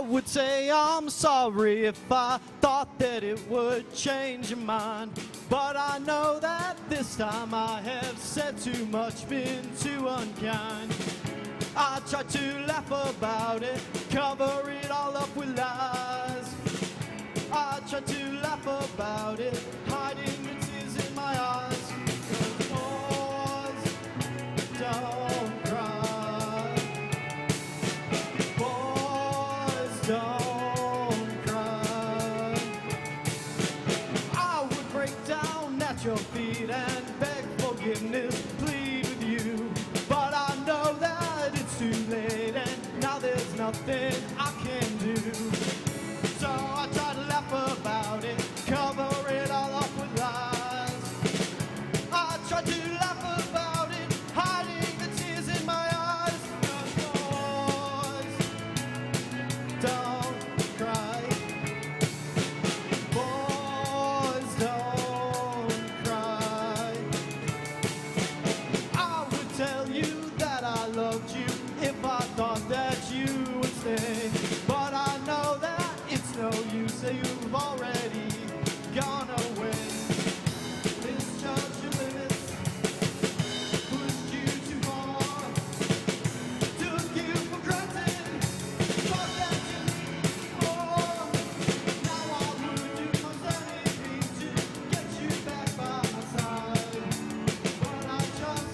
would say I'm sorry if I thought that it would change your mind. But I know that this time I have said too much, been too unkind. I tried to laugh about it, cover it all up with lies. I tried to laugh about it, hiding the tears in my eyes. 'Cause boys don't cry. Boys don't cry. I would break down at your feet and beg forgiveness, plead with you. But I know that it's too late and now there's nothing I can do. So I try to laugh about it, cover it all up with lies. I try to laugh about it, hiding the tears in my eyes. 'Cause boys don't cry. Boys don't cry. I would tell you that I loved you if I thought that you would stay. But I know that it's no use, that you've already gone away. Misjudged your limits, pushed you too far, took you for granted, thought that you needed more. Now I would do most anything to get you back by my side. But I just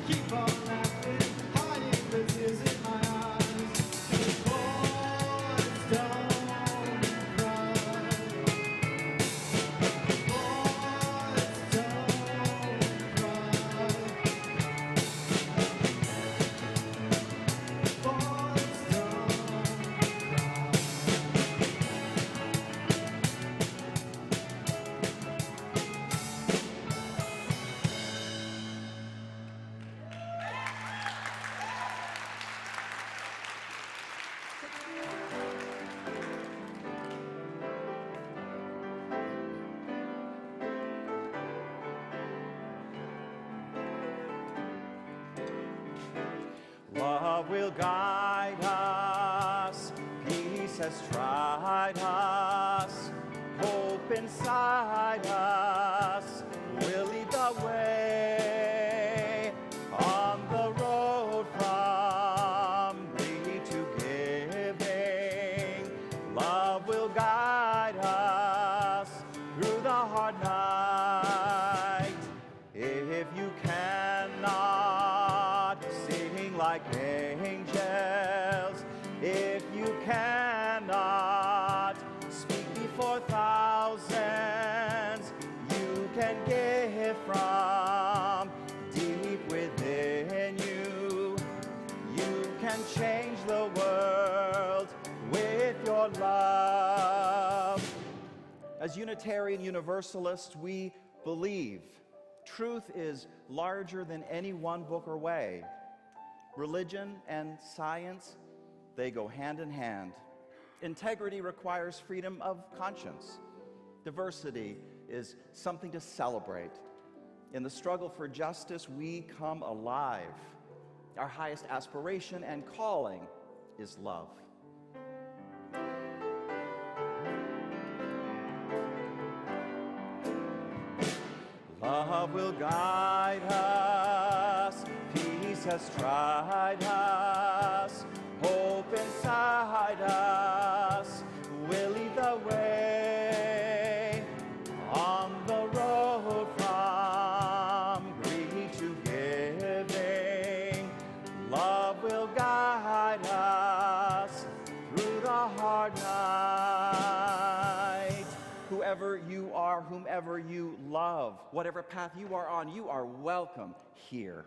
keep on laughing, hiding the tears in my eyes. 'Cause boys don't cry. Boys don't cry. Boys don't Love will guide us, peace has tried us, hope inside us will lead the way on the road from greed to giving. Love will guide us through the hard night. If you cannot sing like angels, if you cannot speak before thousands, you can give from deep within you. You can change the world with your love. As Unitarian Universalists, we believe truth is larger than any one book or way. Religion and science, they go hand in hand. Integrity requires freedom of conscience. Diversity is something to celebrate. In the struggle for justice, we come alive. Our highest aspiration and calling is love. Love will guide us, peace has tried us, hope inside us will lead the way on the road from greed to giving. Love will guide us through the hard night. Whoever you are, whomever you love, whatever path you are on, you are welcome here.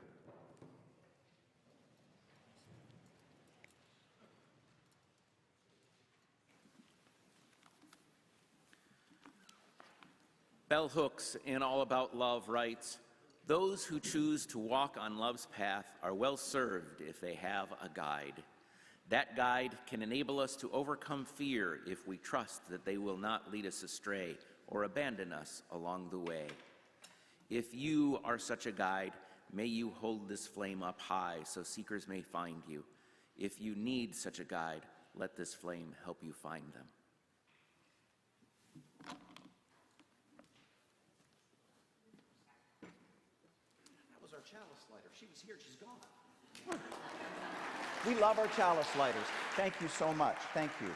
Bell Hooks, in All About Love, writes, "Those who choose to walk on love's path are well served if they have a guide. That guide can enable us to overcome fear if we trust that they will not lead us astray or abandon us along the way. If you are such a guide, may you hold this flame up high so seekers may find you. If you need such a guide, Let this flame help you find them. That was our chalice lighter. She was here, she's gone. We love our chalice lighters. Thank you so much. Thank you.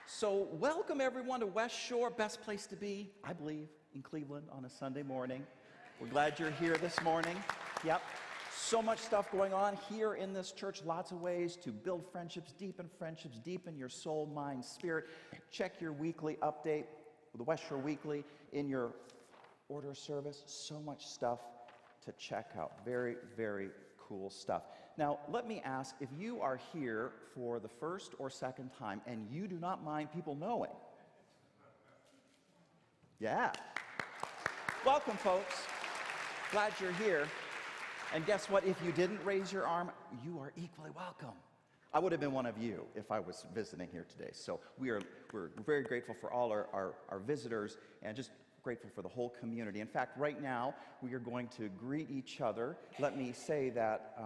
So welcome everyone to West Shore, best place to be, I believe, in Cleveland on a Sunday morning. We're glad you're here this morning. Yep. So much stuff going on here in this church, lots of ways to build friendships, deepen your soul, mind, spirit. Check your weekly update, the West Shore Weekly, in your order of service. So much stuff to check out. Very, very cool stuff. Now, let me ask, if you are here for the first or second time and you do not mind people knowing, yeah. Welcome, folks. Glad you're here. And guess what? If you didn't raise your arm, you are equally welcome. I would have been one of you if I was visiting here today. So we're very grateful for all our visitors and just grateful for the whole community. In fact, right now, we are going to greet each other. Let me say that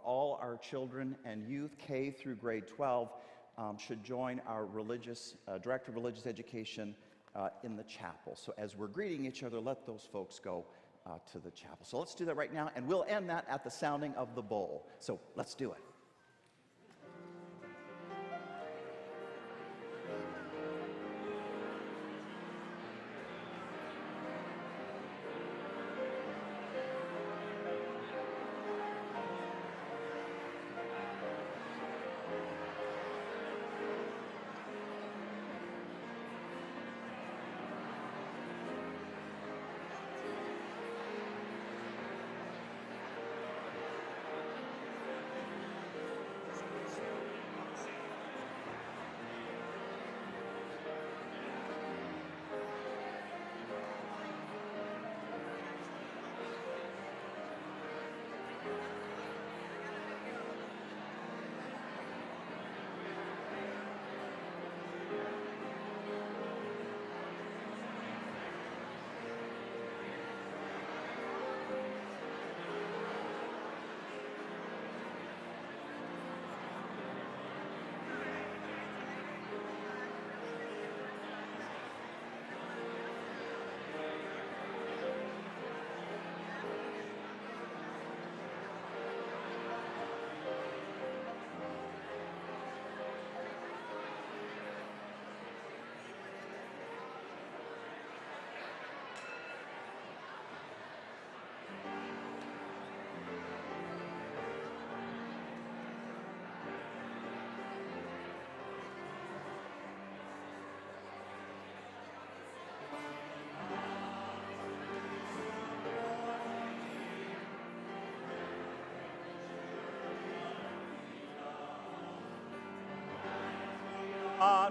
all our children and youth, K through grade 12, should join our Director of Religious Education in the chapel. So as we're greeting each other, let those folks go to the chapel. So let's do that right now, and we'll end that at the sounding of the bowl. So let's do it.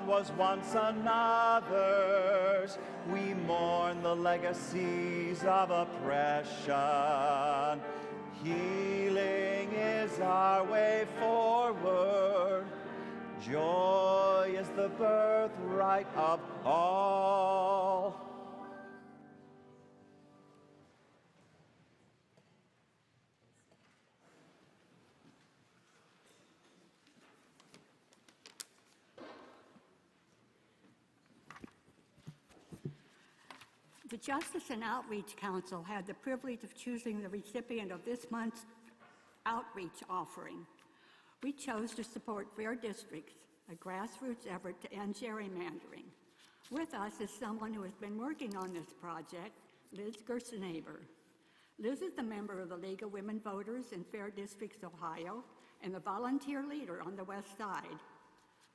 One was once another's. We mourn the legacies of oppression. Healing is our way forward. Joy is the birthright of all. The Justice and Outreach Council had the privilege of choosing the recipient of this month's outreach offering. We chose to support Fair Districts, a grassroots effort to end gerrymandering. With us is someone who has been working on this project, Liz Gerstenaber. Liz is a member of the League of Women Voters in Fair Districts, Ohio, and a volunteer leader on the West Side.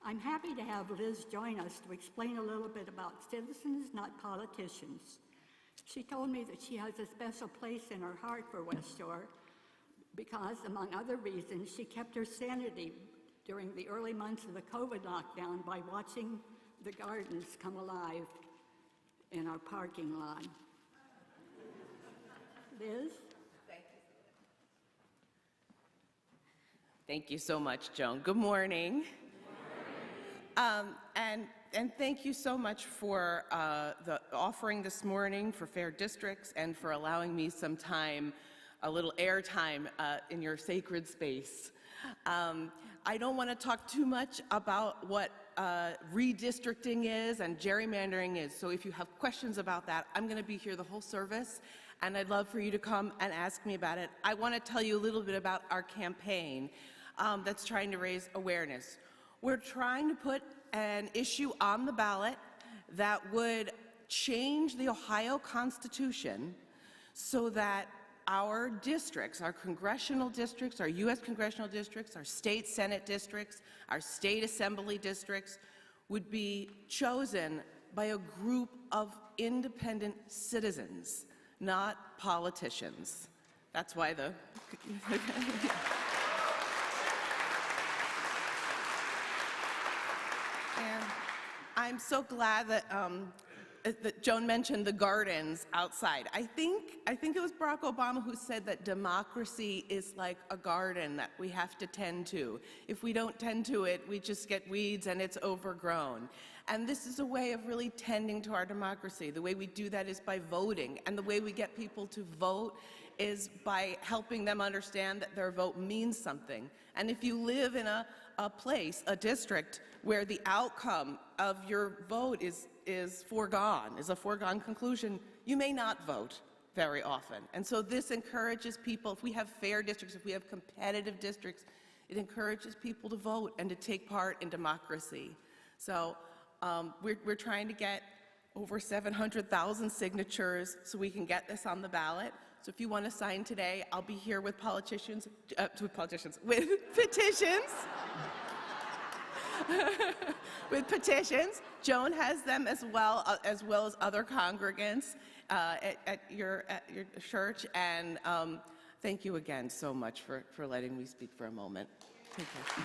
I'm happy to have Liz join us to explain a little bit about citizens, not politicians. She told me that she has a special place in her heart for West Shore because, among other reasons, she kept her sanity during the early months of the COVID lockdown by watching the gardens come alive in our parking lot. Liz? Thank you so much, Joan. Good morning. And thank you so much for the offering this morning for Fair Districts and for allowing me some time a little airtime in your sacred space. I don't want to talk too much about what redistricting is and gerrymandering is, so if you have questions about that, I'm going to be here the whole service, and I'd love for you to come and ask me about it. I want to tell you a little bit about our campaign that's trying to raise awareness. We're trying to put an issue on the ballot that would change the Ohio Constitution so that our districts, our congressional districts, our U.S. congressional districts, our state Senate districts, our state assembly districts would be chosen by a group of independent citizens, not politicians. That's why the... And I'm so glad that Joan mentioned the gardens outside. I think it was Barack Obama who said that democracy is like a garden that we have to tend to. If we don't tend to it, we just get weeds and it's overgrown. And this is a way of really tending to our democracy. The way we do that is by voting, and the way we get people to vote is by helping them understand that their vote means something. And if you live in a place, a district, where the outcome of your vote is a foregone conclusion, you may not vote very often. And so this encourages people, if we have fair districts, if we have competitive districts, it encourages people to vote and to take part in democracy. So we're trying to get over 700,000 signatures so we can get this on the ballot. So if you want to sign today, I'll be here with with petitions. With petitions. Joan has them as well as other congregants at your church. And thank you again so much for letting me speak for a moment. Thank you.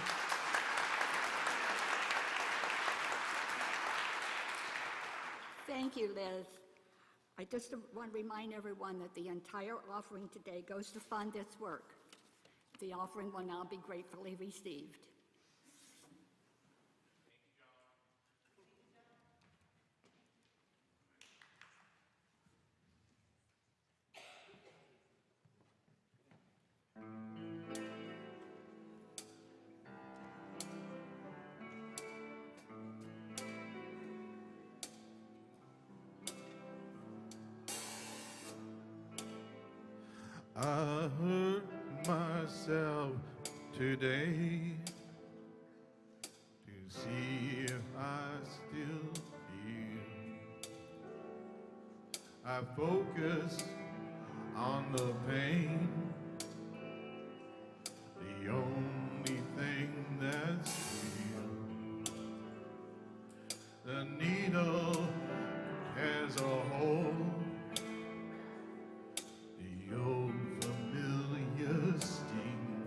Thank you, Liz. I just want to remind everyone that the entire offering today goes to fund this work. The offering will now be gratefully received. I hurt myself today to see if I still feel. I focus on the pain, the only thing that's real. The needle has a hole, the old familiar sting.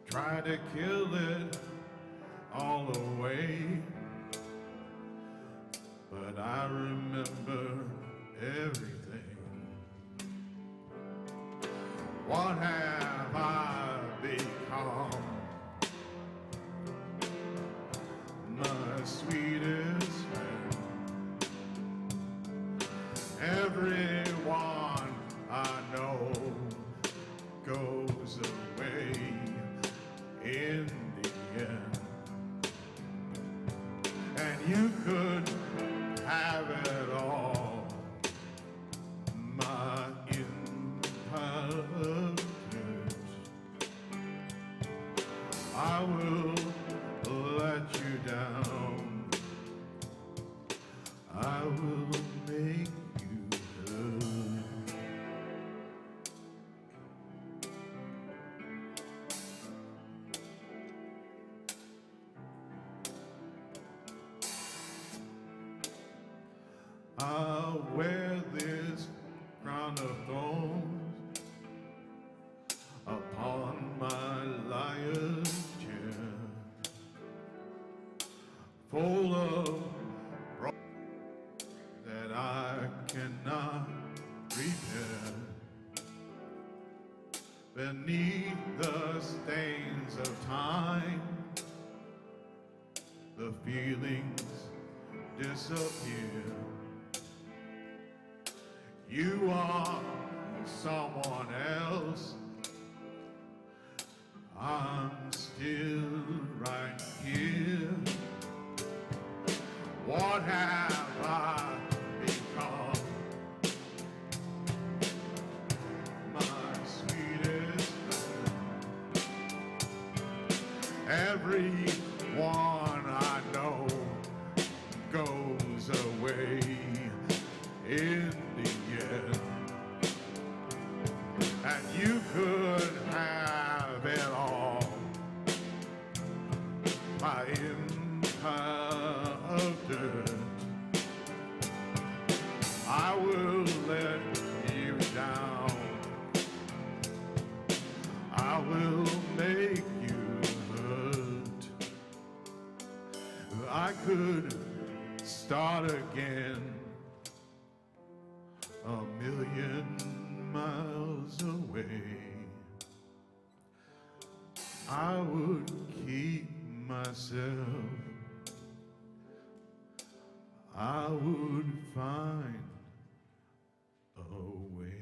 Try to kill it all away, but I remember everything. What have I become? My sweetest friend. Everyone I know goes away in the end. And you could have it all, my imperfect. I will let you down. I will make you hurt. I'll wear this crown of thorns upon my liar's chair, full of wrong that I cannot repair. Beneath the stains of time, the feelings disappear. You are someone else, I'm still right here. What have I become? My sweetest friend. Everyone I know goes away in the end. And you could have it all. My empire of dirt. I will let you down. I will make you hurt. I could start again 1,000,000 miles away. I would keep myself. I would find a way.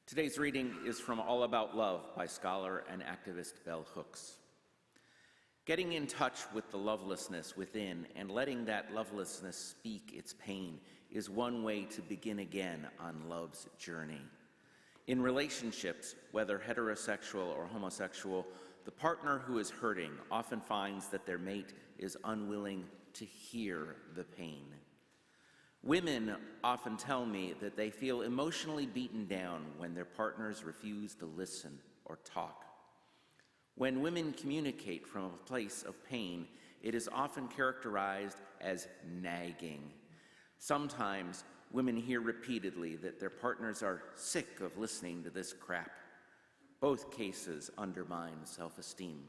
Today's reading is from All About Love by scholar and activist Bell Hooks. Getting in touch with the lovelessness within and letting that lovelessness speak its pain is one way to begin again on love's journey. In relationships, whether heterosexual or homosexual, the partner who is hurting often finds that their mate is unwilling to hear the pain. Women often tell me that they feel emotionally beaten down when their partners refuse to listen or talk. When women communicate from a place of pain, it is often characterized as nagging. Sometimes women hear repeatedly that their partners are sick of listening to this crap. Both cases undermine self-esteem.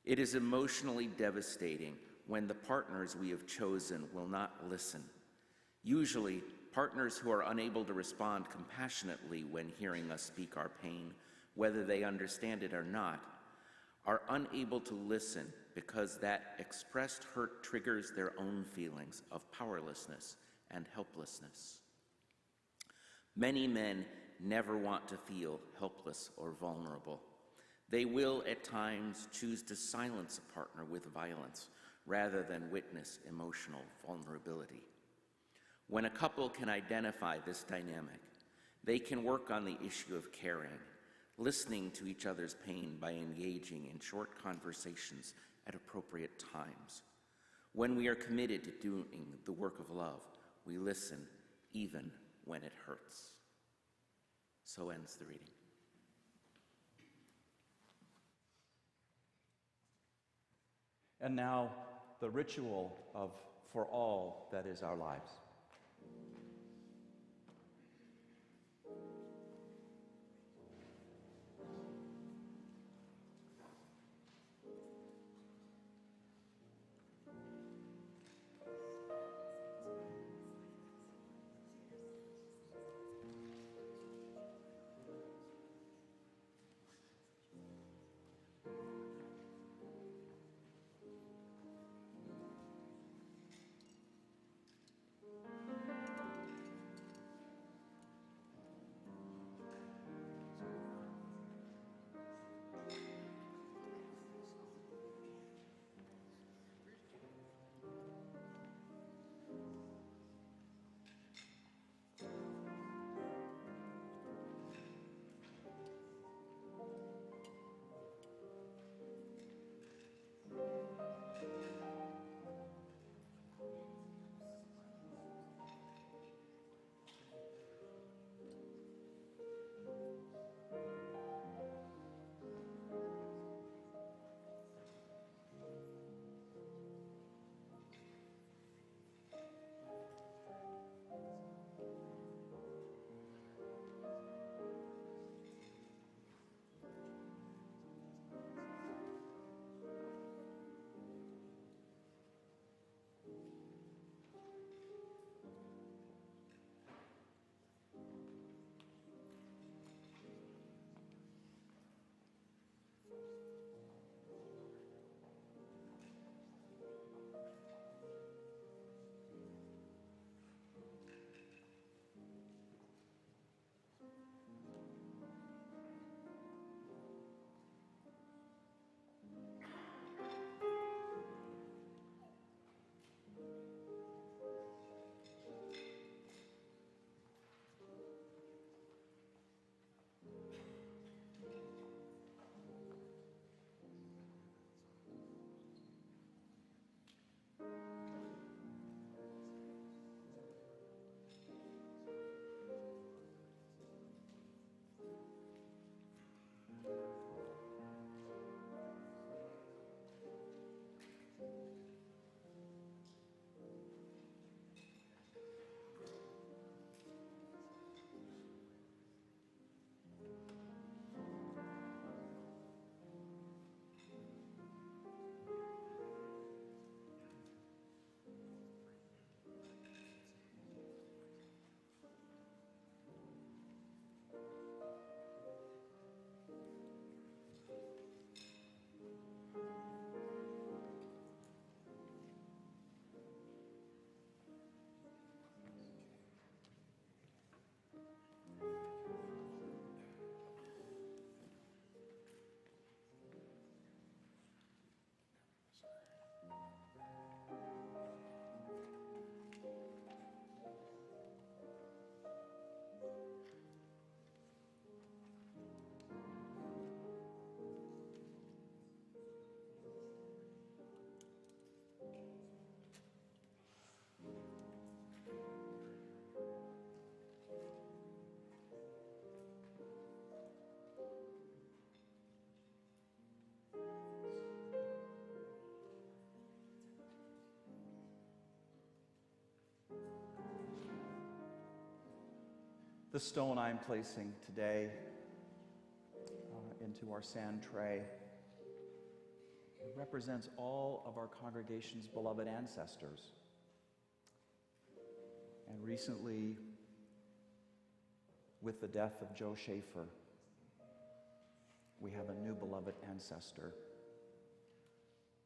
It is emotionally devastating when the partners we have chosen will not listen. Usually, partners who are unable to respond compassionately when hearing us speak our pain, whether they understand it or not, are unable to listen because that expressed hurt triggers their own feelings of powerlessness and helplessness. Many men never want to feel helpless or vulnerable. They will at times choose to silence a partner with violence rather than witness emotional vulnerability. When a couple can identify this dynamic, they can work on the issue of caring, listening to each other's pain by engaging in short conversations at appropriate times. When we are committed to doing the work of love, we listen even when it hurts. So ends the reading. And now, the ritual of for all that is our lives. The stone I'm placing today into our sand tray represents all of our congregation's beloved ancestors. And recently, with the death of Joe Schaefer, we have a new beloved ancestor.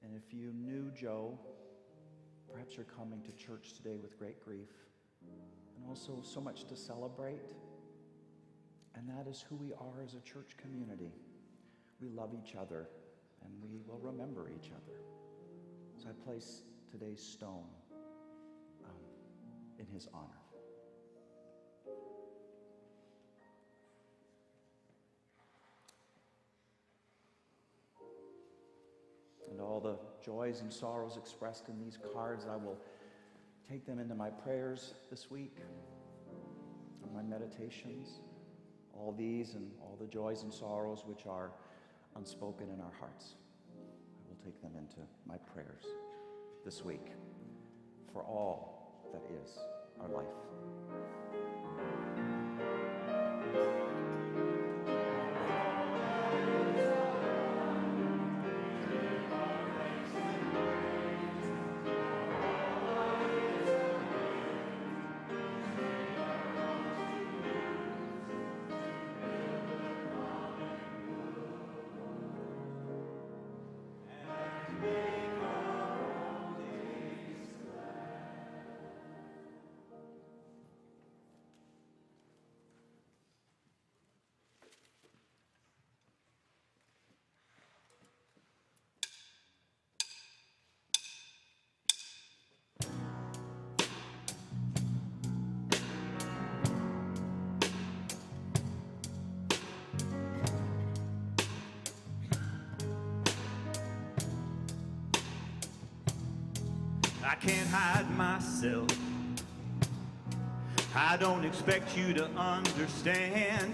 And if you knew Joe, perhaps you're coming to church today with great grief and also so much to celebrate. And that is who we are as a church community. We love each other and we will remember each other. So I place today's stone in his honor. And all the joys and sorrows expressed in these cards, I will take them into my prayers this week, and my meditations. All these and all the joys and sorrows which are unspoken in our hearts, I will take them into my prayers this week for all that is our life. I can't hide myself. I don't expect you to understand.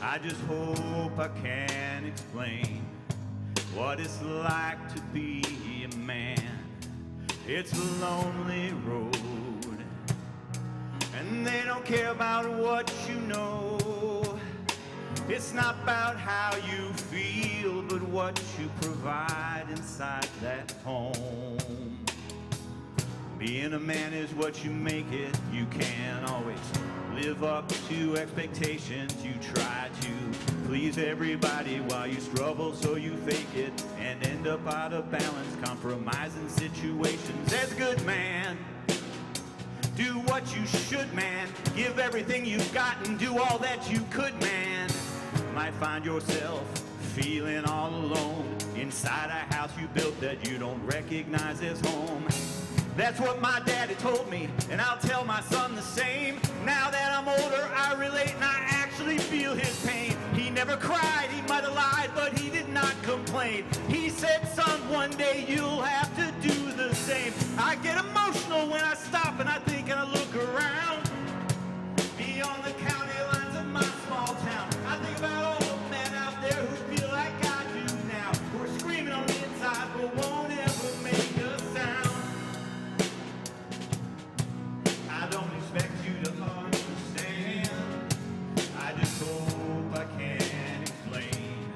I just hope I can explain what it's like to be a man. It's a lonely road, and they don't care about what you know. It's not about how you feel, but what you provide inside that home. Being a man is what you make it. You can't always live up to expectations. You try to please everybody while you struggle, so you fake it and end up out of balance, compromising situations. As a good man, do what you should, man. Give everything you've got and do all that you could, man. Might find yourself feeling all alone inside a house you built that you don't recognize as home. That's what my daddy told me, and I'll tell my son the same. Now that I'm older, I relate and I actually feel his pain. He never cried, he might have lied, but he did not complain. He said, son, one day you'll have to do the same. I get emotional when I stop and I think and I look around. Beyond the county lines of my small town, I think about all the men out there who feel like I do now, who are screaming on the inside but won't ever make a sound. I don't expect you to understand. I just hope I can explain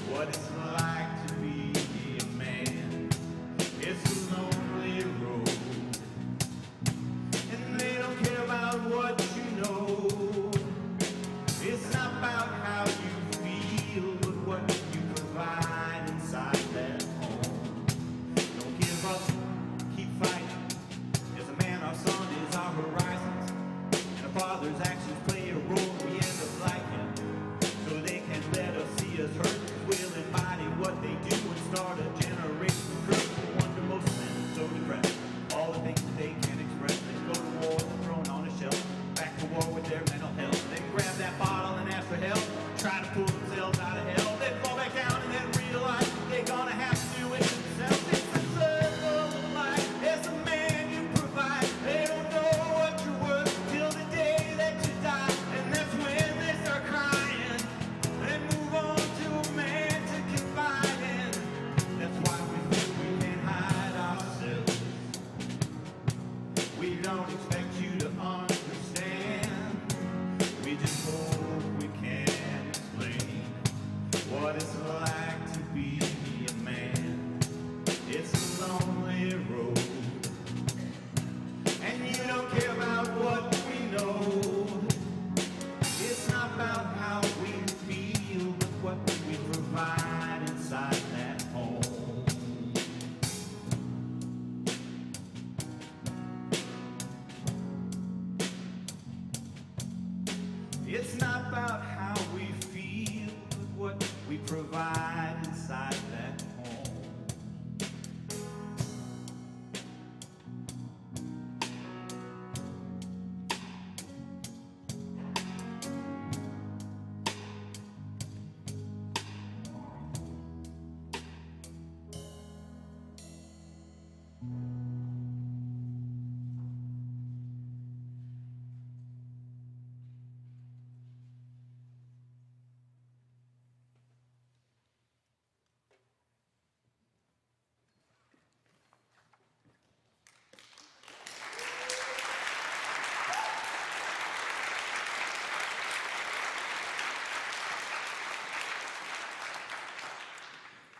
what it's like to be a man. It's a lonely road, and they don't care about what you know. It's not about how you feel, but what you provide inside that home. Don't give up, keep fighting. As a man, our son is our horizons, and a father's actions play a role we end up liking, so they can let us see us hurt. We'll embody what they do and start a generation of curse. No wonder most men are so depressed. All the things that they can't express, they go to war, they're thrown on a shelf, back to war with their mental health. They grab that bottle and ask for help, try to pull themselves out of hell, then fall back down and then realize they're gonna have to do it themselves. It's a circle of life. As a man you provide. They don't know what you're worth till the day that you die, and that's when they start crying. They move on to a man to confide in. That's why we feel we can't hide ourselves. We don't expect you to understand. It's not about how we feel, but what we provide inside that home.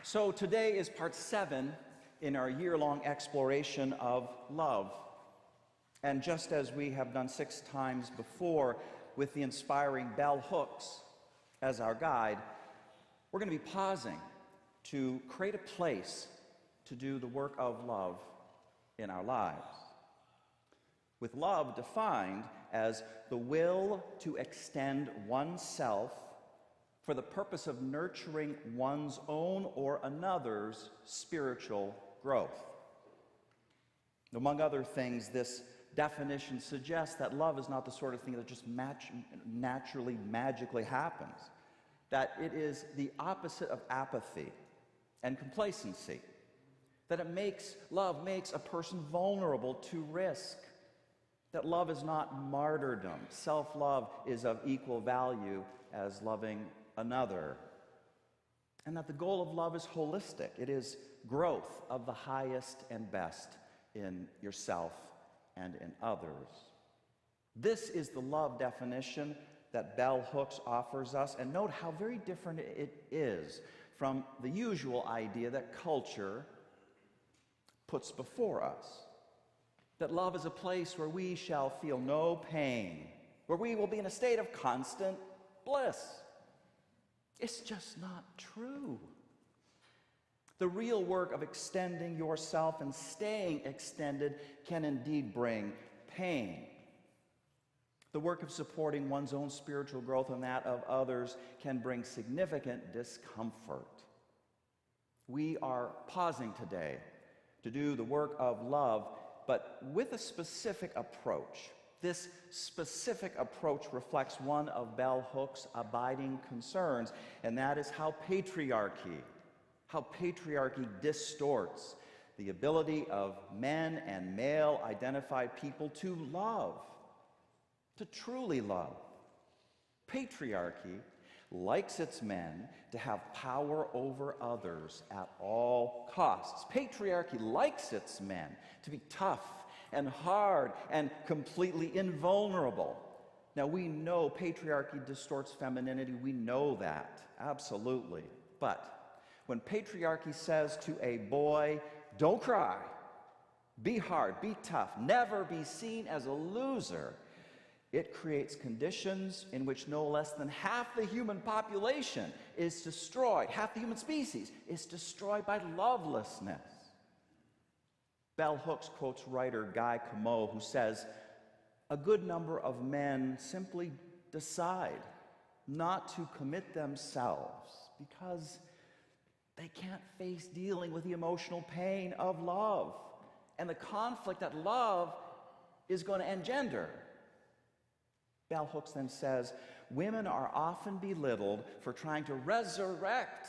So today is part 7 in our year-long exploration of love. And just as we have done 6 times before with the inspiring bell hooks as our guide, we're going to be pausing to create a place to do the work of love in our lives. With love defined as the will to extend oneself for the purpose of nurturing one's own or another's spiritual growth. Among other things, this definition suggests that love is not the sort of thing that just naturally, magically happens, that it is the opposite of apathy and complacency, that love makes a person vulnerable to risk, that love is not martyrdom. Self-love is of equal value as loving another, and that the goal of love is holistic. It is growth of the highest and best in yourself and in others. This is the love definition that bell hooks offers us, and note how very different it is from the usual idea that culture puts before us. That love is a place where we shall feel no pain, where we will be in a state of constant bliss. It's just not true. The real work of extending yourself and staying extended can indeed bring pain. The work of supporting one's own spiritual growth and that of others can bring significant discomfort. We are pausing today to do the work of love, but with a specific approach. This specific approach reflects one of bell hooks' abiding concerns, and that is how patriarchy distorts the ability of men and male-identified people to love, to truly love. Patriarchy likes its men to have power over others at all costs. Patriarchy likes its men to be tough and hard and completely invulnerable. Now, we know patriarchy distorts femininity. We know that, absolutely. But when patriarchy says to a boy, don't cry, be hard, be tough, never be seen as a loser, it creates conditions in which no less than half the human population is destroyed, half the human species is destroyed by lovelessness. Bell hooks quotes writer Guy Comeau, who says, a good number of men simply decide not to commit themselves because they can't face dealing with the emotional pain of love and the conflict that love is going to engender. Bell hooks then says, women are often belittled for trying to resurrect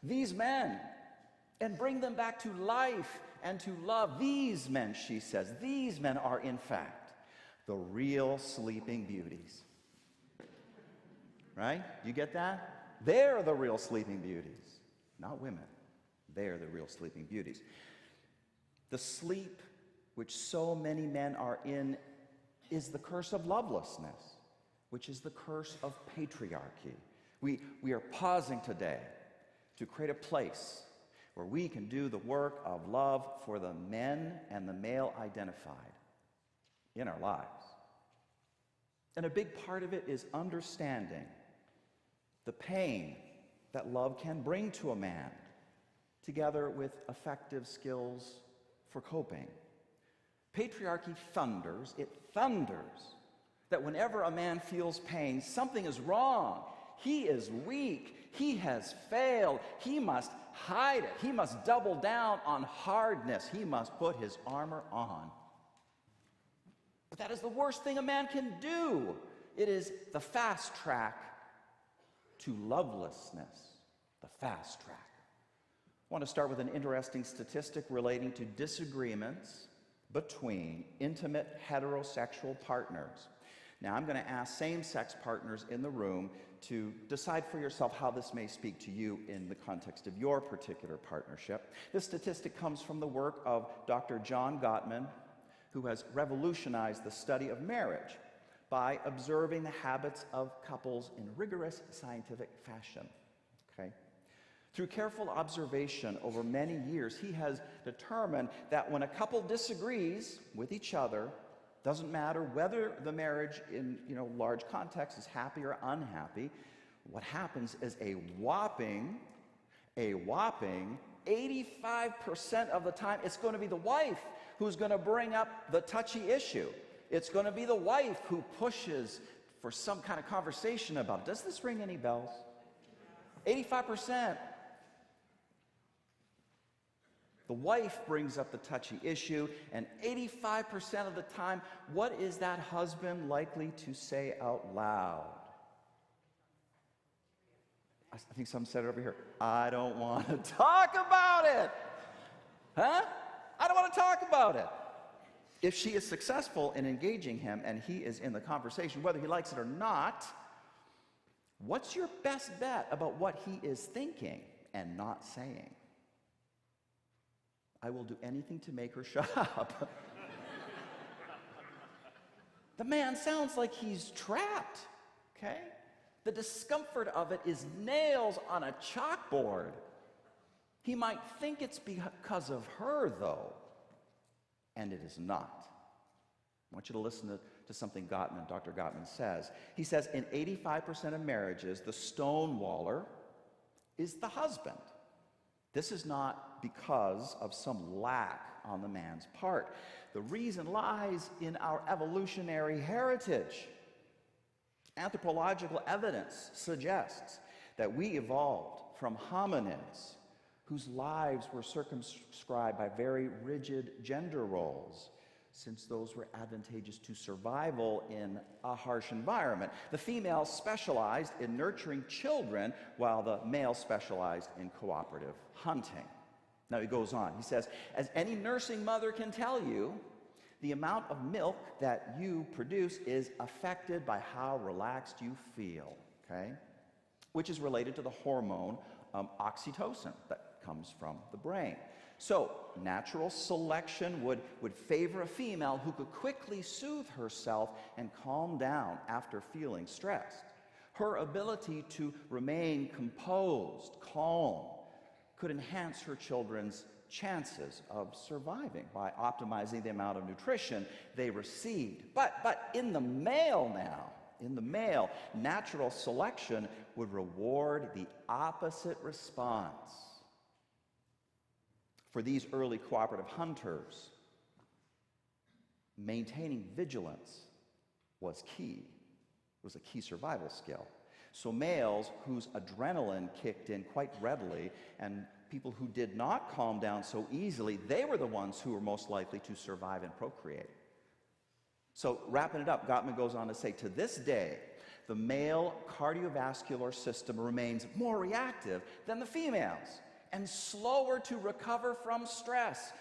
these men and bring them back to life and to love. These men, she says, these men are in fact the real sleeping beauties. Right? You get that? They're the real sleeping beauties, not women. They're the real sleeping beauties. The sleep which so many men are in is the curse of lovelessness, which is the curse of patriarchy. We are pausing today to create a place where we can do the work of love for the men and the male identified in our lives. And a big part of it is understanding the pain that love can bring to a man, together with effective skills for coping. Patriarchy thunders, it thunders that whenever a man feels pain, something is wrong. He is weak. He has failed. He must hide it. He must double down on hardness. He must put his armor on. But that is the worst thing a man can do. It is the fast track to lovelessness. The fast track. I want to start with an interesting statistic relating to disagreements between intimate heterosexual partners. Now, I'm going to ask same-sex partners in the room to decide for yourself how this may speak to you in the context of your particular partnership. This statistic comes from the work of Dr. John Gottman, who has revolutionized the study of marriage by observing the habits of couples in rigorous scientific fashion. Okay? Through careful observation over many years, he has determined that when a couple disagrees with each other, doesn't matter whether the marriage in large context is happy or unhappy, what happens is a whopping 85% of the time, it's going to be the wife who's going to bring up the touchy issue. It's going to be the wife who pushes for some kind of conversation about it. Does this ring any bells? 85%. The wife brings up the touchy issue, and 85% of the time, what is that husband likely to say out loud? I think someone said it over here. I don't want to talk about it. Huh? I don't want to talk about it. If she is successful in engaging him and he is in the conversation, whether he likes it or not, what's your best bet about what he is thinking and not saying? I will do anything to make her shut up. The man sounds like he's trapped, okay? The discomfort of it is nails on a chalkboard. He might think it's because of her, though, and it is not. I want you to listen to something Dr. Gottman says. He says, in 85% of marriages, the stonewaller is the husband. This is not because of some lack on the man's part. The reason lies in our evolutionary heritage. Anthropological evidence suggests that we evolved from hominids whose lives were circumscribed by very rigid gender roles, since those were advantageous to survival in a harsh environment. The female specialized in nurturing children, while the male specialized in cooperative hunting. Now he goes on. He says, as any nursing mother can tell you, the amount of milk that you produce is affected by how relaxed you feel, okay? Which is related to the hormone oxytocin that comes from the brain. So natural selection would favor a female who could quickly soothe herself and calm down after feeling stressed. Her ability to remain composed, calm, could enhance her children's chances of surviving by optimizing the amount of nutrition they received. But in the male now, natural selection would reward the opposite response. For these early cooperative hunters, maintaining vigilance was key. It was a key survival skill. So males whose adrenaline kicked in quite readily and people who did not calm down so easily, they were the ones who were most likely to survive and procreate. So wrapping it up, Gottman goes on to say, to this day, the male cardiovascular system remains more reactive than the females and slower to recover from stress.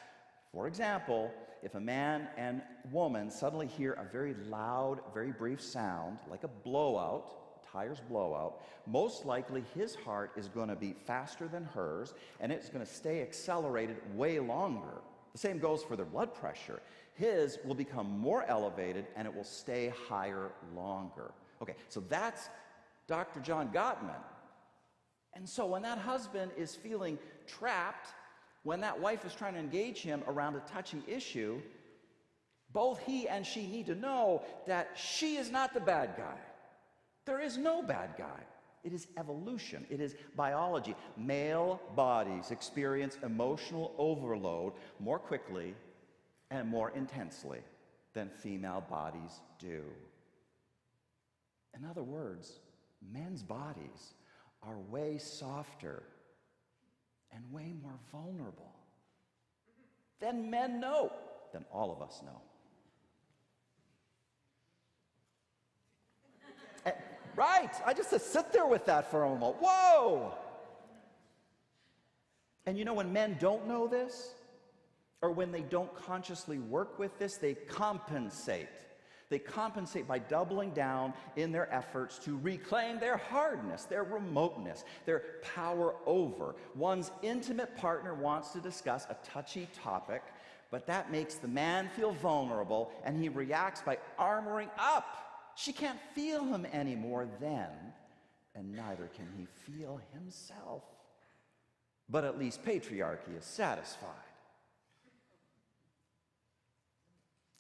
For example, if a man and woman suddenly hear a very loud, very brief sound, like a blowout, tire's blowout, most likely his heart is going to beat faster than hers, and it's going to stay accelerated way longer. The same goes for their blood pressure. His will become more elevated, and it will stay higher longer. Okay, so that's Dr. John Gottman. And so when that husband is feeling trapped, when that wife is trying to engage him around a touchy issue, both he and she need to know that she is not the bad guy. There is no bad guy. It is evolution. It is biology. Male bodies experience emotional overload more quickly and more intensely than female bodies do. In other words, men's bodies are way softer and way more vulnerable than men know, than all of us know. Right, I just had to sit there with that for a moment. Whoa! And you know, when men don't know this, or when they don't consciously work with this, they compensate. They compensate by doubling down in their efforts to reclaim their hardness, their remoteness, their power over. One's intimate partner wants to discuss a touchy topic, but that makes the man feel vulnerable, and he reacts by armoring up. She can't feel him anymore then, and neither can he feel himself. But at least patriarchy is satisfied.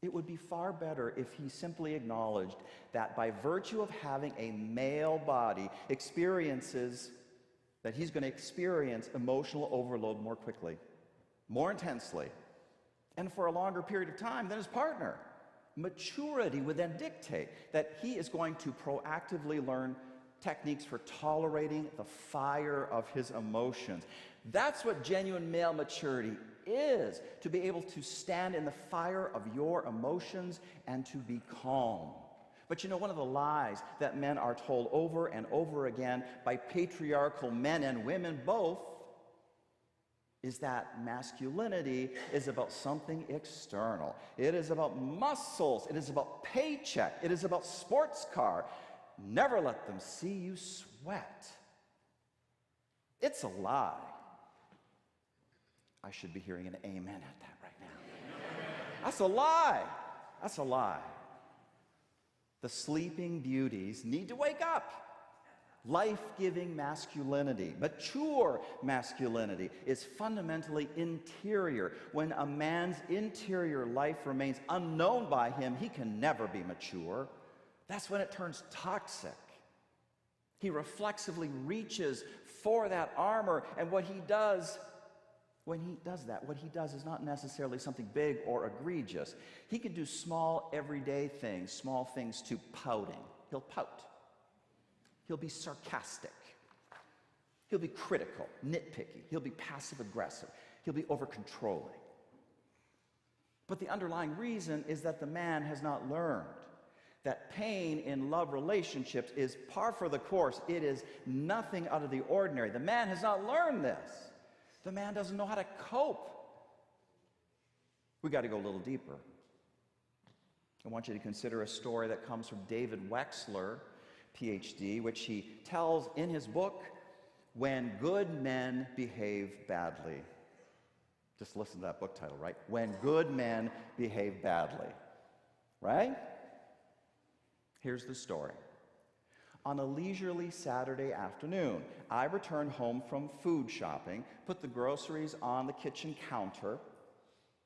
It would be far better if he simply acknowledged that by virtue of having a male body, experiences that he's going to experience emotional overload more quickly, more intensely, and for a longer period of time than his partner. Maturity would then dictate that he is going to proactively learn techniques for tolerating the fire of his emotions. That's what genuine male maturity is, to be able to stand in the fire of your emotions and to be calm. But you know, one of the lies that men are told over and over again by patriarchal men and women both is that masculinity is about something external. It is about muscles. It is about paycheck. It is about sports car. Never let them see you sweat. It's a lie. I should be hearing an amen at that right now. That's a lie. That's a lie. The sleeping beauties need to wake up. Life-giving masculinity, mature masculinity, is fundamentally interior. When a man's interior life remains unknown by him, he can never be mature. That's when it turns toxic. He reflexively reaches for that armor, and what he does when he does that, what he does is not necessarily something big or egregious. He can do small, everyday things, small things to pouting. He'll pout. He'll be sarcastic. He'll be critical, nitpicky. He'll be passive-aggressive. He'll be over-controlling. But the underlying reason is that the man has not learned that pain in love relationships is par for the course. It is nothing out of the ordinary. The man has not learned this. The man doesn't know how to cope. We got to go a little deeper. I want you to consider a story that comes from David Wexler, PhD, which he tells in his book, When Good Men Behave Badly. Just listen to that book title, right? When Good Men Behave Badly. Right? Here's the story. On a leisurely Saturday afternoon, I returned home from food shopping, put the groceries on the kitchen counter,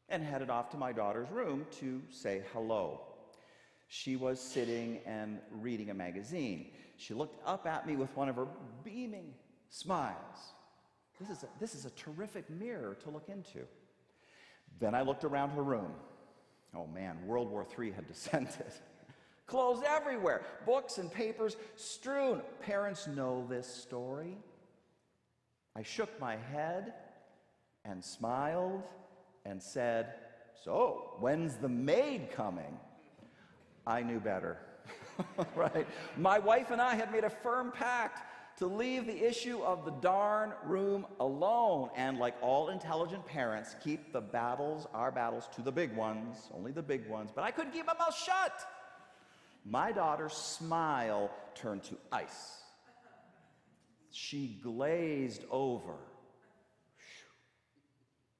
and headed off to my daughter's room to say hello. She was sitting and reading a magazine. She looked up at me with one of her beaming smiles. This is a terrific mirror to look into. Then I looked around her room. Oh man, World War III had descended. Clothes everywhere, books and papers strewn. Parents know this story. I shook my head and smiled and said, "So, when's the maid coming?" I knew better, right? My wife and I had made a firm pact to leave the issue of the darn room alone, and like all intelligent parents, keep the battles, our battles, to the big ones, only the big ones. But I couldn't keep my mouth shut. My daughter's smile turned to ice. She glazed over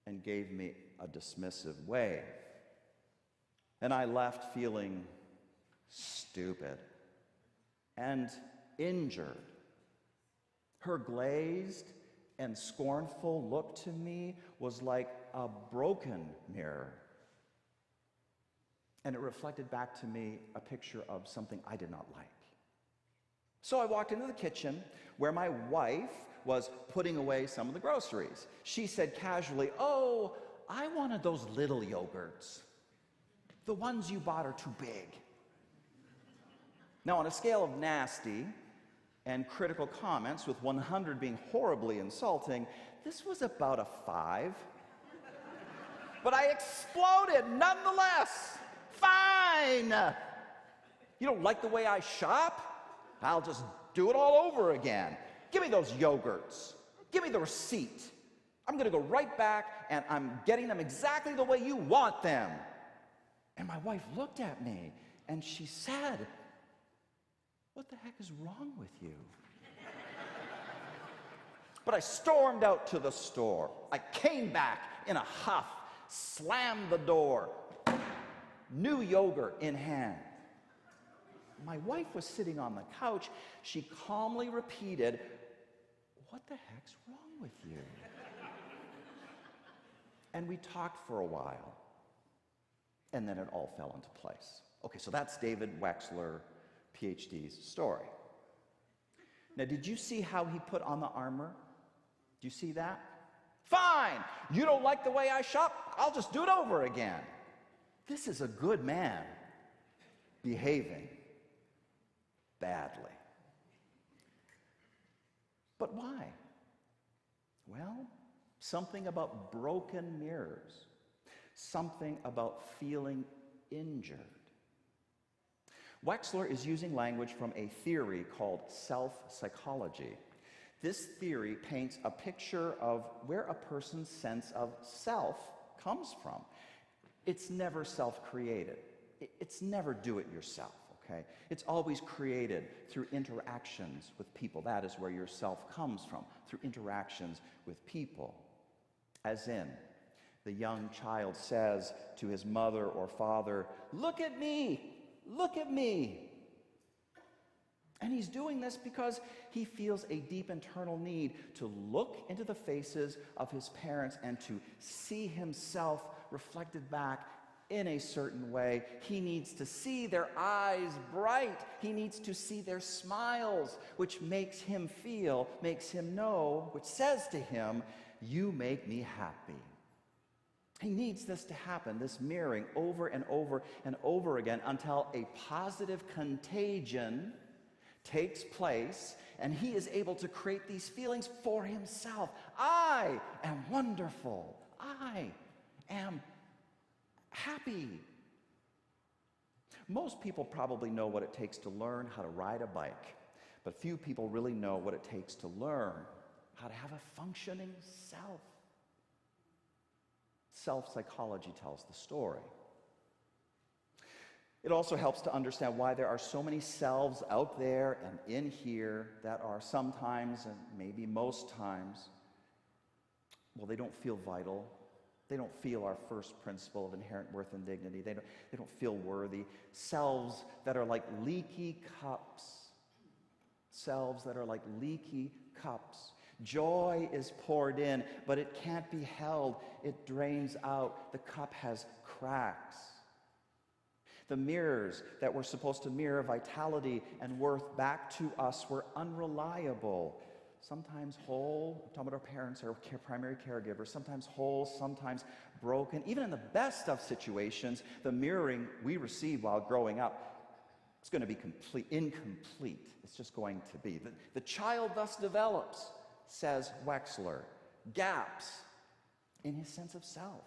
and gave me a dismissive wave. And I left feeling stupid and injured. Her glazed and scornful look to me was like a broken mirror. And it reflected back to me a picture of something I did not like. So I walked into the kitchen where my wife was putting away some of the groceries. She said casually, "Oh, I wanted those little yogurts. The ones you bought are too big." Now, on a scale of nasty and critical comments, with 100 being horribly insulting, this was about a 5. But I exploded nonetheless. Fine. You don't like the way I shop? I'll just do it all over again. Give me those yogurts. Give me the receipt. I'm going to go right back, and I'm getting them exactly the way you want them. And my wife looked at me, and she said, "What the heck is wrong with you?" But I stormed out to the store. I came back in a huff, slammed the door, new yogurt in hand. My wife was sitting on the couch. She calmly repeated, "What the heck's wrong with you?" And we talked for a while, and then it all fell into place. Okay, so that's David Wexler, PhD's story. Now, did you see how he put on the armor? Do you see that? Fine, you don't like the way I shop? I'll just do it over again. This is a good man behaving badly. But why? Well, something about broken mirrors, something about feeling injured. Wexler is using language from a theory called self-psychology. This theory paints a picture of where a person's sense of self comes from. It's never self-created. It's never do-it-yourself, okay? It's always created through interactions with people. That is where your self comes from, through interactions with people. As in, the young child says to his mother or father, "Look at me, look at me." And he's doing this because he feels a deep internal need to look into the faces of his parents and to see himself reflected back in a certain way. He needs to see their eyes bright. He needs to see their smiles, which makes him feel, makes him know, which says to him, "You make me happy." He needs this to happen, this mirroring over and over and over again until a positive contagion takes place and he is able to create these feelings for himself. I am wonderful. I am happy. Most people probably know what it takes to learn how to ride a bike, but few people really know what it takes to learn how to have a functioning self. Self-psychology tells the story. It also helps to understand why there are so many selves out there and in here that are sometimes, and maybe most times, well, they don't feel vital. They don't feel our first principle of inherent worth and dignity. They don't feel worthy. Selves that are like leaky cups. Selves that are like leaky cups. Joy is poured in, but it can't be held. It drains out. The cup has cracks. The mirrors that were supposed to mirror vitality and worth back to us were unreliable. Sometimes whole, I'm talking about our parents or primary caregivers, sometimes whole, sometimes broken. Even in the best of situations, the mirroring we receive while growing up is going to be incomplete. It's just going to be. The child thus develops, says Wexler, gaps in his sense of self.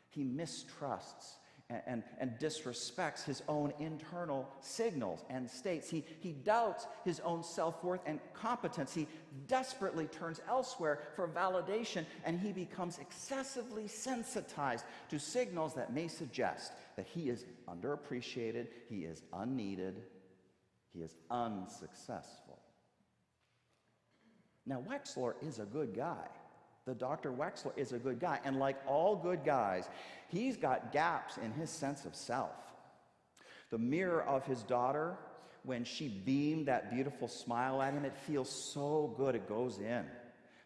He mistrusts and disrespects his own internal signals and states. He doubts his own self-worth and competence. He desperately turns elsewhere for validation, and he becomes excessively sensitized to signals that may suggest that he is underappreciated, he is unneeded, he is unsuccessful. Now, Wexler is a good guy. The Dr. Wexler is a good guy, and like all good guys, he's got gaps in his sense of self. The mirror of his daughter, when she beamed that beautiful smile at him, it feels so good it goes in.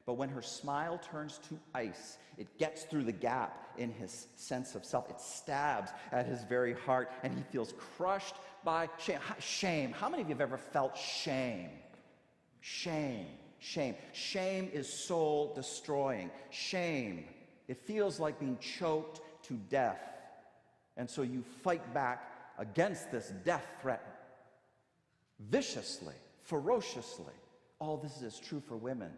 But when her smile turns to ice, it gets through the gap in his sense of self. It stabs at his very heart, and he feels crushed by shame. Shame. How many of you have ever felt shame? Shame. Shame. Shame is soul destroying. Shame. It feels like being choked to death. And so you fight back against this death threat viciously, ferociously. All this is true for women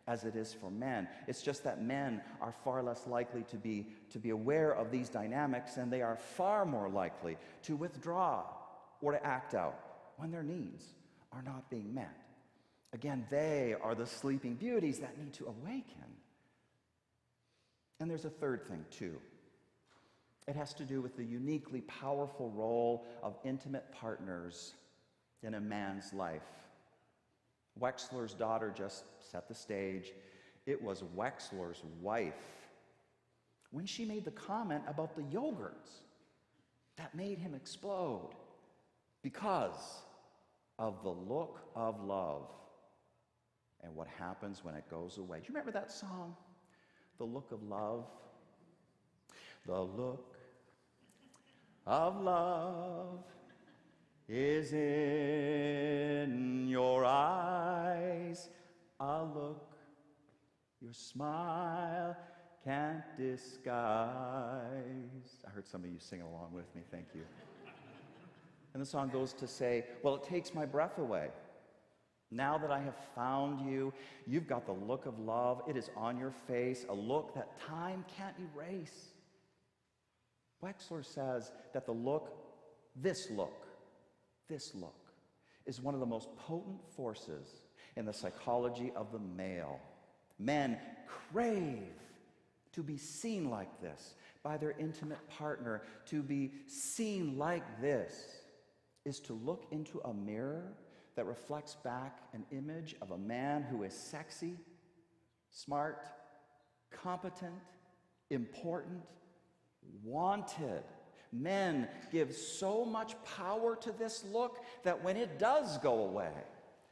as it is for men. It's just that men are far less likely to be aware of these dynamics, and they are far more likely to withdraw or to act out when their needs are not being met. Again, they are the sleeping beauties that need to awaken. And there's a third thing, too. It has to do with the uniquely powerful role of intimate partners in a man's life. Wexler's daughter just set the stage. It was Wexler's wife, when she made the comment about the yogurts, that made him explode because of the look of love and what happens when it goes away. Do you remember that song? The look of love. The look of love is in your eyes, a look your smile can't disguise. I heard some of you sing along with me, thank you. And the song goes to say, well, it takes my breath away. Now that I have found you, you've got the look of love. It is on your face, a look that time can't erase. Wexler says that this look, is one of the most potent forces in the psychology of the male. Men crave to be seen like this by their intimate partner. To be seen like this is to look into a mirror that reflects back an image of a man who is sexy, smart, competent, important, wanted. Men give so much power to this look that when it does go away,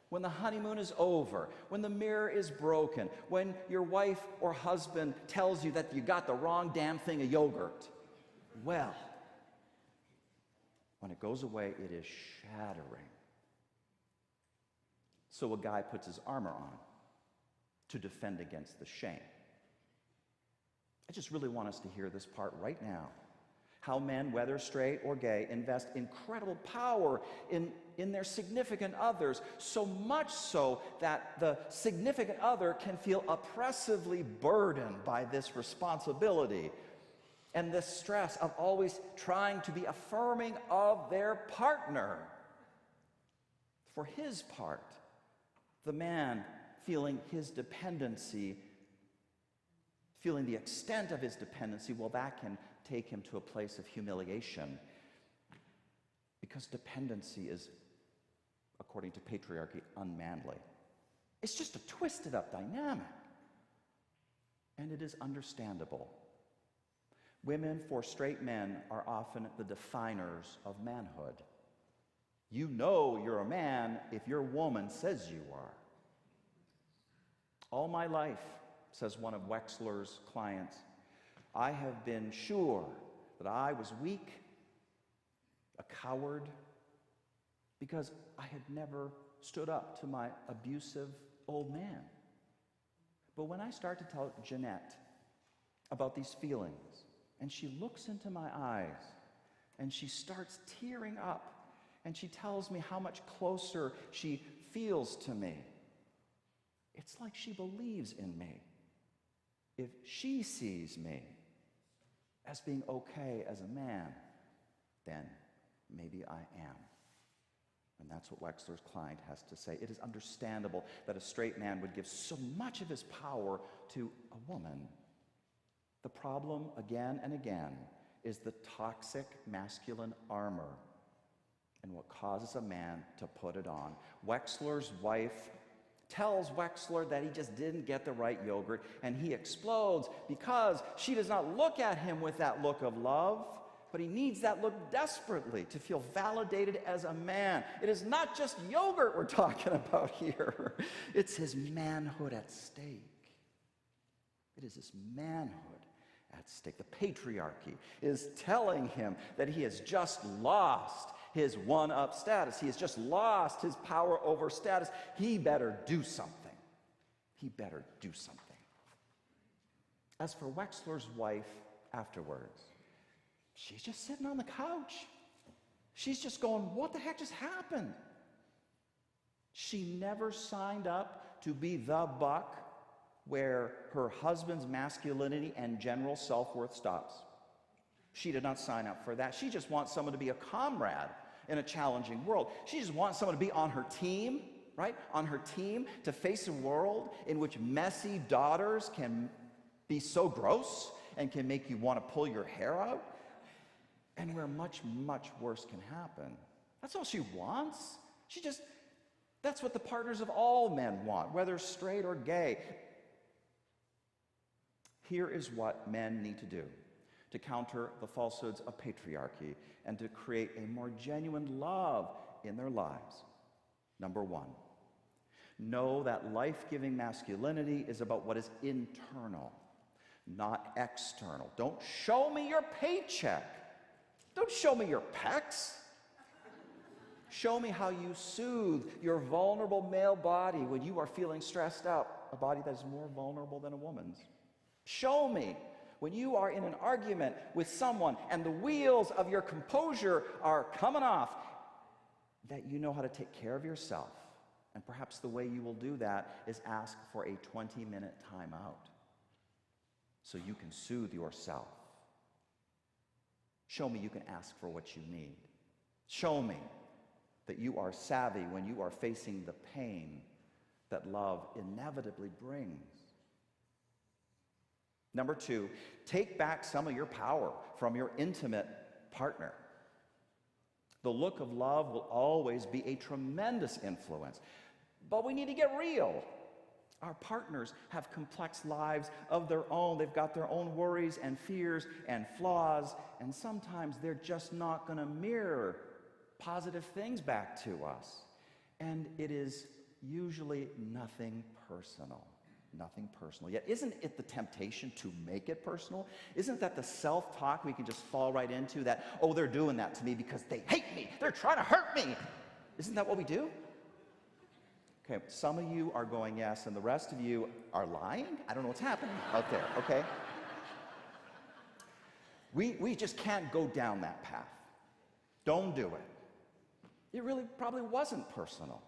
when the honeymoon is over, when the mirror is broken, when your wife or husband tells you that you got the wrong damn thing of yogurt, well, when it goes away, it is shattering. So a guy puts his armor on to defend against the shame. I just really want us to hear this part right now. How men, whether straight or gay, invest incredible power in their significant others, so much so that the significant other can feel oppressively burdened by this responsibility and this stress of always trying to be affirming of their partner. For his part, the man feeling his dependency, feeling the extent of his dependency, well, that can take him to a place of humiliation, because dependency is, according to patriarchy, unmanly. It's just a twisted up dynamic, and it is understandable. Women for straight men are often the definers of manhood. You know you're a man if your woman says you are. All my life, says one of Wexler's clients, I have been sure that I was weak, a coward, because I had never stood up to my abusive old man. But when I start to tell Jeanette about these feelings, and she looks into my eyes, and she starts tearing up, and she tells me how much closer she feels to me, it's like she believes in me. If she sees me as being okay as a man, then maybe I am. And that's what Wexler's client has to say. It is understandable that a straight man would give so much of his power to a woman. The problem, again and again, is the toxic masculine armor and what causes a man to put it on. Wexler's wife tells Wexler that he just didn't get the right yogurt, and he explodes because she does not look at him with that look of love, but he needs that look desperately to feel validated as a man. It is not just yogurt we're talking about here. It's his manhood at stake. It is his manhood at stake. The patriarchy is telling him that he has just lost his one-up status. He has just lost his power over status. He better do something. He better do something. As for Wexler's wife afterwards, she's just sitting on the couch. She's just going, what the heck just happened? She never signed up to be the buck where her husband's masculinity and general self-worth stops. She did not sign up for that. She just wants someone to be a comrade in a challenging world. She just wants someone to be on her team, right? On her team to face a world in which messy daughters can be so gross and can make you want to pull your hair out, and where much, much worse can happen. That's all she wants. That's what the partners of all men want, whether straight or gay. Here is what men need to do to counter the falsehoods of patriarchy and to create a more genuine love in their lives. Number one, know that life-giving masculinity is about what is internal, not external. Don't show me your paycheck. Don't show me your pecs. Show me how you soothe your vulnerable male body when you are feeling stressed out, a body that is more vulnerable than a woman's. Show me when you are in an argument with someone and the wheels of your composure are coming off, that you know how to take care of yourself. And perhaps the way you will do that is ask for a 20-minute timeout so you can soothe yourself. Show me you can ask for what you need. Show me that you are savvy when you are facing the pain that love inevitably brings. Number two, take back some of your power from your intimate partner. The look of love will always be a tremendous influence, but we need to get real. Our partners have complex lives of their own. They've got their own worries and fears and flaws, and sometimes they're just not going to mirror positive things back to us. And it is usually nothing personal. Nothing personal. Yet isn't it the temptation to make it personal? Isn't that the self-talk we can just fall right into, that, oh, they're doing that to me because they hate me. They're trying to hurt me. Isn't that what we do? Okay, some of you are going yes, and the rest of you are lying. I don't know what's happening out there, okay? We just can't go down that path. Don't do it. It really probably wasn't personal.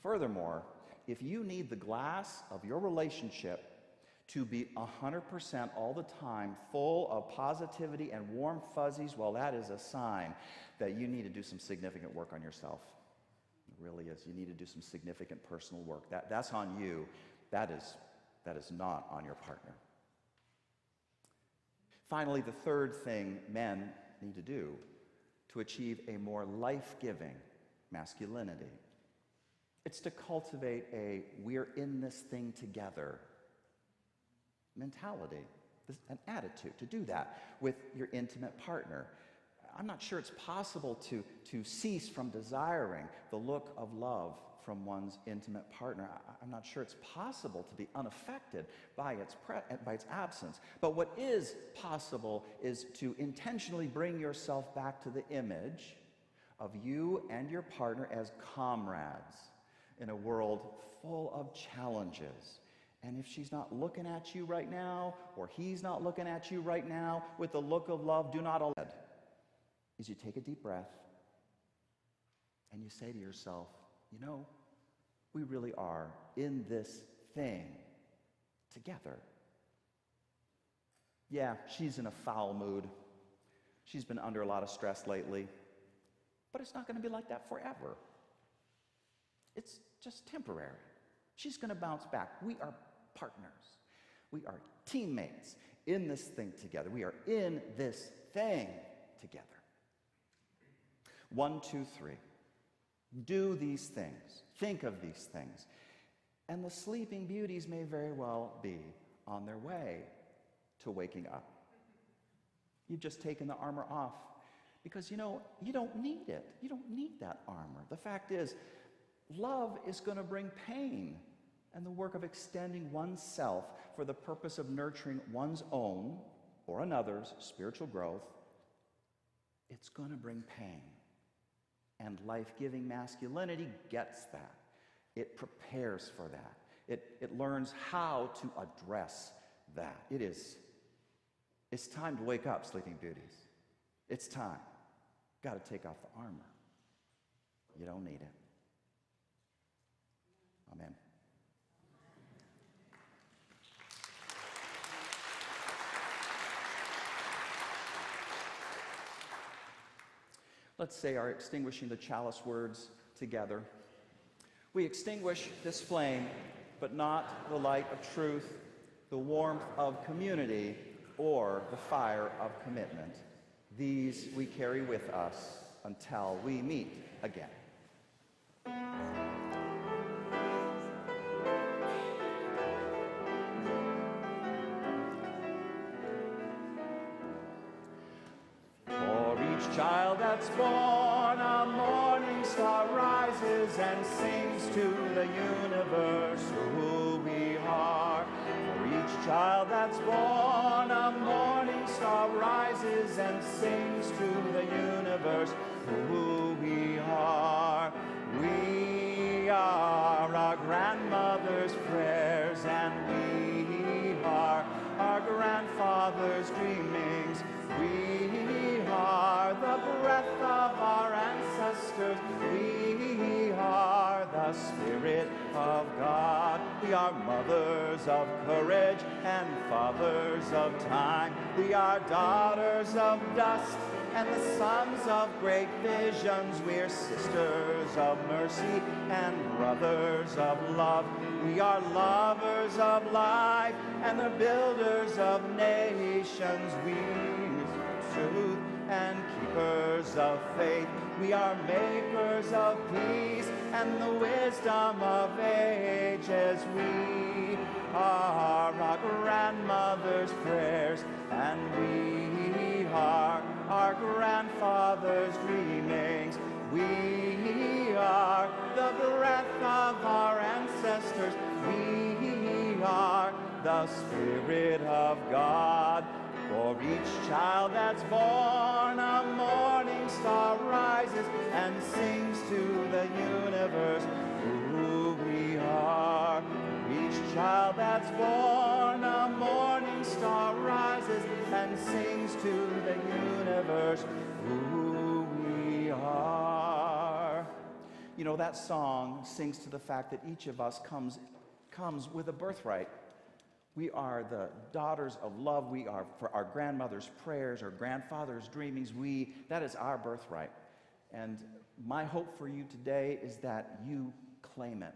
Furthermore, if you need the glass of your relationship to be 100% all the time, full of positivity and warm fuzzies, well, that is a sign that you need to do some significant work on yourself. It really is. You need to do some significant personal work. That's on you. That is not on your partner. Finally, the third thing men need to do to achieve a more life-giving masculinity, it's to cultivate a we're in this thing together mentality, an attitude, to do that with your intimate partner. I'm not sure it's possible to cease from desiring the look of love from one's intimate partner. I'm not sure it's possible to be unaffected by its absence. But what is possible is to intentionally bring yourself back to the image of you and your partner as comrades in a world full of challenges. And if she's not looking at you right now, or he's not looking at you right now with the look of love, do not allow it. Is you take a deep breath and you say to yourself, you know, we really are in this thing together. Yeah, she's in a foul mood. She's been under a lot of stress lately. But it's not going to be like that forever. It's just temporary. She's going to bounce back. We are partners. We are teammates in this thing together. We are in this thing together. 1, 2, 3. Do these things. Think of these things. And the sleeping beauties may very well be on their way to waking up. You've just taken the armor off because, you know, you don't need it. You don't need that armor. The fact is, love is going to bring pain, and the work of extending oneself for the purpose of nurturing one's own or another's spiritual growth, it's going to bring pain. And life-giving masculinity gets that. It prepares for that. It learns how to address that. It's time to wake up, sleeping beauties. It's time. Got to take off the armor. You don't need it. let's say our extinguishing the chalice words together. We extinguish this flame, but not the light of truth, the warmth of community, or the fire of commitment. These we carry with us until we meet again. For each child that's born, a morning star rises and sings to the universe who we are. For each child that's born, a morning star rises and sings to the universe who we are. We are our grandmother's prayers, and we are our grandfather's dreamings. We are the breath of our ancestors. We are the Spirit of God. We are mothers of courage and fathers of time. We are daughters of dust and the sons of great visions. We're sisters of mercy and brothers of love. We are lovers of life and the builders of nations. We truth and keepers of faith. We are makers of peace and the wisdom of ages. We are our grandmother's prayers, and we are our grandfather's dreamings. We are the breath of our ancestors. We are the Spirit of God. For each child that's born, a morning star rises and sings to the universe who we are. For each child that's born, a morning star rises and sings to the universe who we are. You know, that song sings to the fact that each of us comes with a birthright. We are the daughters of love. We are for our grandmother's prayers, our grandfather's dreamings. That is our birthright. And my hope for you today is that you claim it.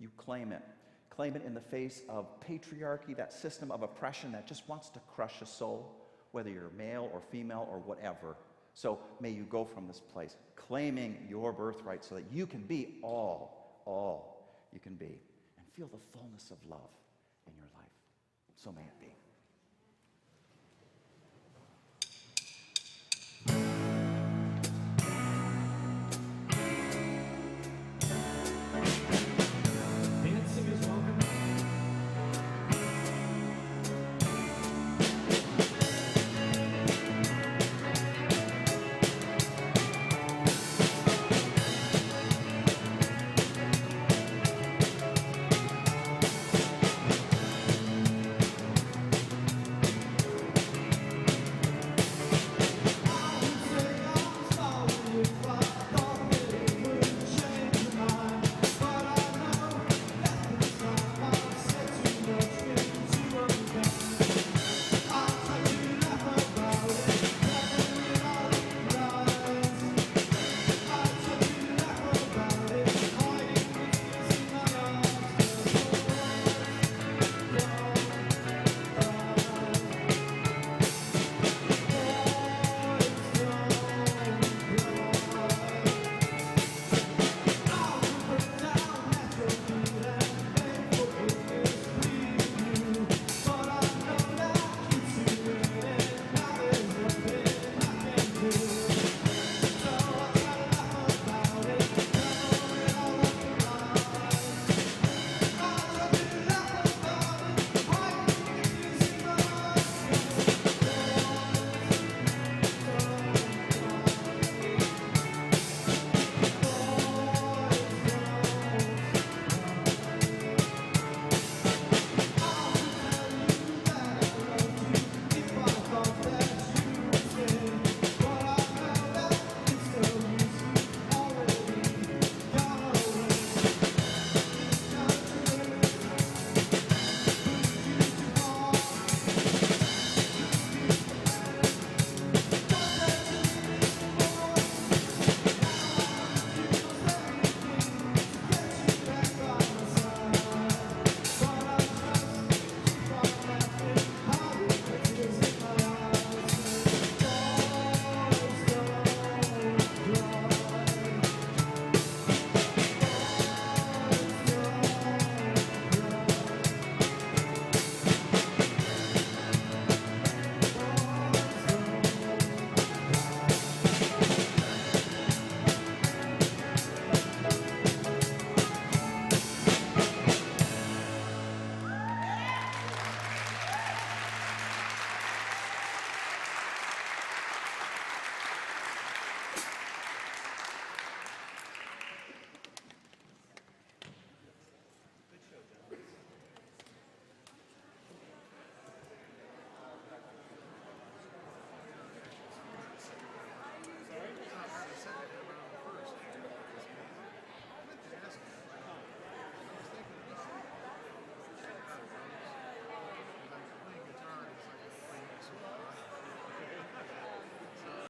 You claim it. Claim it in the face of patriarchy, that system of oppression that just wants to crush a soul, whether you're male or female or whatever. So may you go from this place claiming your birthright so that you can be all you can be, and feel the fullness of love in your life. So may it be.